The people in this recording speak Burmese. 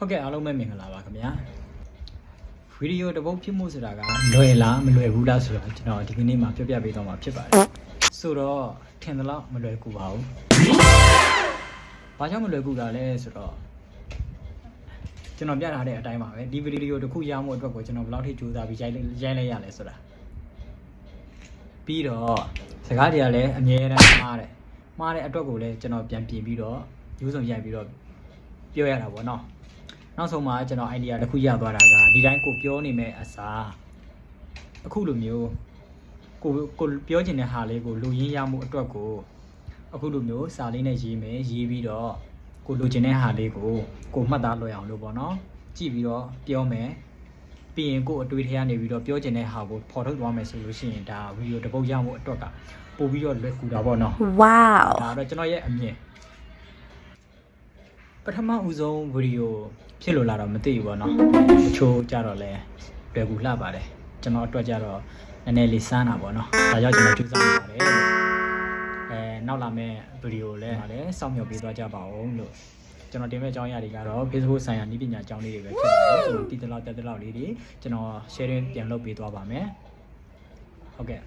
ဟုတ်ကဲ့အားလုံးပဲမင်္ဂလာပါခင်ဗျာဗီဒီယိုတစ်ပုဒ်ဖြစ်မှုဆိုတာကလွယ်လားမလွယ်ဘူးလားဆိုတော့ကျွန်တော်ဒီကနေ့မှာပြောပြပေးသွားမှာဖြစ်ပါတယ်ဆိုတော့ထင်သလောက်မလွယ်ကူပါဘူးဘာကြောင့်မလွယ်ကူတာလဲဆိုတော့ကျွန်တော်ပြထားတဲ့အတိုင်းပါပဲဒီဗီဒီယိုတစ်ခုရမှုအတွက်ကိုကျွန်တော်ဘယ်လောက်ထိကြိုးစားပြီးရိုက်လိုက်ရလဲဆိုတာပြီးတော့စကားတွေကလည်းအမြဲတမ်းမှားတဲ့အတွက်ကိုလည်းကျွန်တော်ပြန်ပြင်ပြီးတော့ယူဆောင်ရိုက်ပြီးတော့ပြောရတာပေါ့နော်နောက်ဆုံးမှာကျွန်တော် idea တစ်ခုရသွားတာကဒီတိုင်းကိုပြောနေမဲ့အစားအခုလိုမျိုးကိုပြောချင်တဲ့ဟာလေးကိုလူရင်းရမှုအတွက်ကိုအခုလိုမျိုးစာလေးနဲ့ရေးမယ်ရေးပြီးတော့ကိုလိုချင်တဲ့ဟာလေးကိုမှတ်သားလွယ်အောင်လို့ပေါ့နော်ကြည့်ပြီးတော့ပြောမယ်ပြီးရင်ကိုအတွေ့အထိကနေပြီးတော့ပြောချင်တဲ့ဟာကိုဖော်ထုတ်သွားမယ်ဆိုလို့ရှိရင်ဒါဗီဒီယိုတစ်ပုဒ်ရမှုအတွက်ကပို့ပြီးတော့လွယ်ကူတာပေါ့နော် Wow ဒါတော့ကျွန်တော်ရဲ့အမြင်ပထမဦးဆုံးဗီဒီယိုဖြစ်လို့လာတော့မသိဘူးပေါ့နော်အချိုးကြတော့လဲလွယ်ကူလှပါတယ်ကျွန်တော်အတွက်ကြတော့နည်းနည်းလေးစမ်းတာပေါ့နော်ဒါကြောင့်ကျွန်တော်ကြိုးစားနေပါတယ်နောက်လာမယ့်ဗီဒီယိုလည်းစောင့်မျှော်ပေးသွားကြပါဦးလို့ကျွန်တော်တင်မဲ့အကြောင်းအရာတွေကတော့ Facebook ဆိုင်ရာနည်းပညာအကြောင်းလေးတွေပဲဖြစ်ပါတယ်ကျွန်တော်တည်တလောက်တက်တလောက်လေးတွေကျွန်တော် sharing ပြန်လုပ်ပေးသွားပါမယ်ဟုတ်ကဲ့